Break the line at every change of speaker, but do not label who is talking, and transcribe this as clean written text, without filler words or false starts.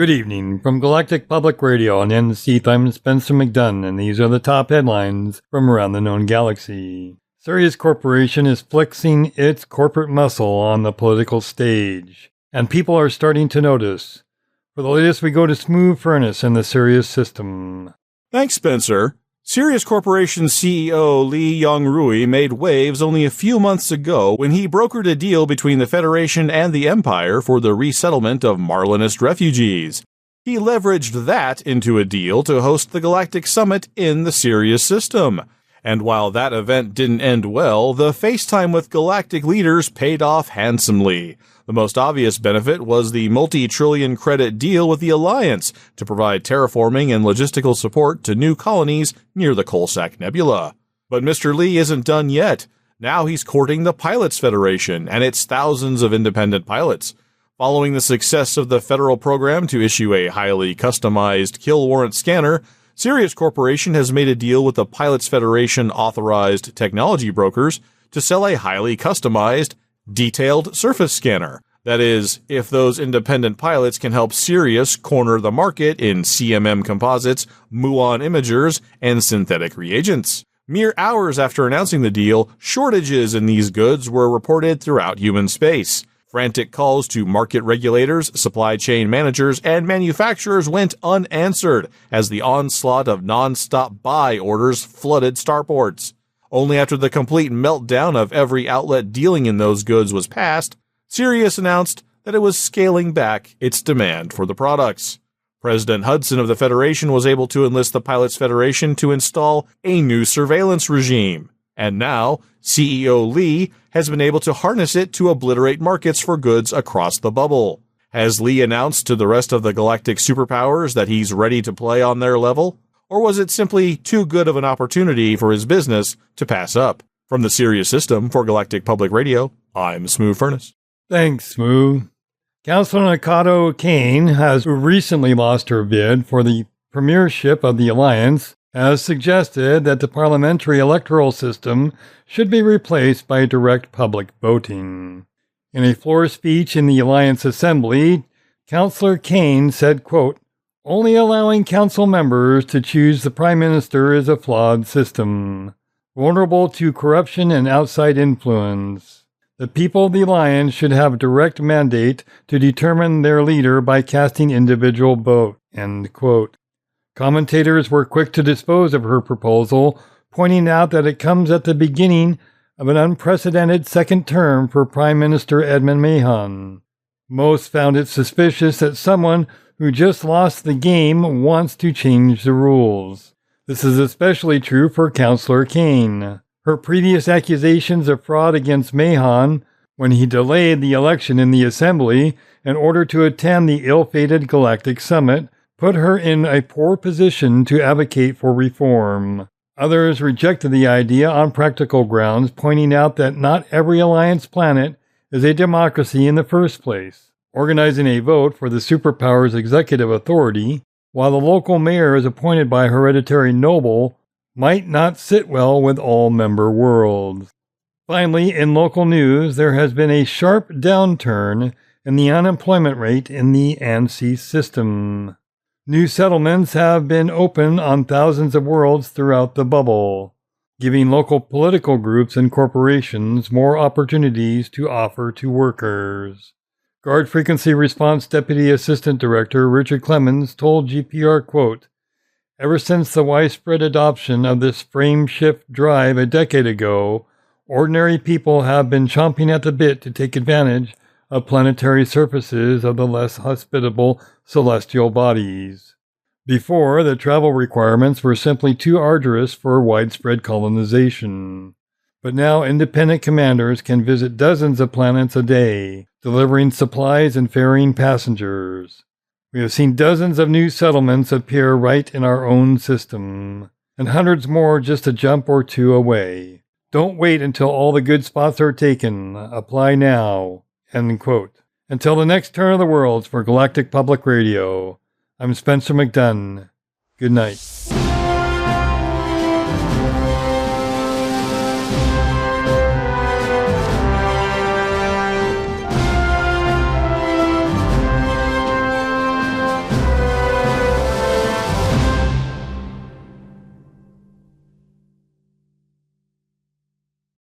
Good evening. From Galactic Public Radio on Andeeth, I'm Spencer McDunn, and these are the top headlines from around the known galaxy. Sirius Corporation is flexing its corporate muscle on the political stage, and people are starting to notice. For the latest, we go to Smooth Furnace and the Sirius system.
Thanks, Spencer. Sirius Corporation CEO Lee Young-rui made waves only a few months ago when he brokered a deal between the Federation and the Empire for the resettlement of Marlinist refugees. He leveraged that into a deal to host the Galactic Summit in the Sirius system. And while that event didn't end well, the FaceTime with Galactic leaders paid off handsomely. The most obvious benefit was the multi-trillion credit deal with the Alliance to provide terraforming and logistical support to new colonies near the Coalsack Nebula. But Mr. Lee isn't done yet. Now he's courting the Pilots Federation and its thousands of independent pilots. Following the success of the federal program to issue a highly customized kill warrant scanner, Sirius Corporation has made a deal with the Pilots Federation authorized technology brokers to sell a highly customized detailed surface scanner. That is, if those independent pilots can help Sirius corner the market in CMM composites, muon imagers, and synthetic reagents. Mere hours after announcing the deal, shortages in these goods were reported throughout human space. Frantic calls to market regulators, supply chain managers, and manufacturers went unanswered as the onslaught of non-stop buy orders flooded starports. Only after the complete meltdown of every outlet dealing in those goods was past, Sirius announced that it was scaling back its demand for the products. President Hudson of the Federation was able to enlist the Pilots Federation to install a new surveillance regime. And now, CEO Lee has been able to harness it to obliterate markets for goods across the bubble. Has Lee announced to the rest of the galactic superpowers that he's ready to play on their level? Or was it simply too good of an opportunity for his business to pass up? From the Sirius system for Galactic Public Radio, I'm Smooth Furnace.
Thanks, Smooth. Councillor Kaine has recently lost her bid for the premiership of the Alliance, has suggested that the parliamentary electoral system should be replaced by direct public voting. In a floor speech in the Alliance Assembly, Councillor Kaine said, quote, "Only allowing council members to choose the Prime Minister is a flawed system, vulnerable to corruption and outside influence. The people of the Alliance should have direct mandate to determine their leader by casting individual vote." End quote. Commentators were quick to dispose of her proposal, pointing out that it comes at the beginning of an unprecedented second term for Prime Minister Edmund Mahon. Most found it suspicious that someone who just lost the game wants to change the rules. This is especially true for Councillor Kaine. Her previous accusations of fraud against Mahon when he delayed the election in the Assembly in order to attend the ill-fated Galactic Summit put her in a poor position to advocate for reform. Others rejected the idea on practical grounds, pointing out that not every Alliance planet is a democracy in the first place. Organizing a vote for the superpower's executive authority, while the local mayor is appointed by hereditary noble, might not sit well with all member worlds. Finally, in local news, there has been a sharp downturn in the unemployment rate in the ANSI system. New settlements have been opened on thousands of worlds throughout the bubble, giving local political groups and corporations more opportunities to offer to workers. Guard Frequency Response Deputy Assistant Director Richard Clemens told GPR, quote, "Ever since the widespread adoption of this frame shift drive a decade ago, ordinary people have been chomping at the bit to take advantage of planetary surfaces of the less hospitable celestial bodies. Before, the travel requirements were simply too arduous for widespread colonization. But now independent commanders can visit dozens of planets a day, delivering supplies and ferrying passengers. We have seen dozens of new settlements appear right in our own system, and hundreds more just a jump or two away. Don't wait until all the good spots are taken. Apply now." End quote. Until the next turn of the worlds for Galactic Public Radio, I'm Spencer McDunn. Good night.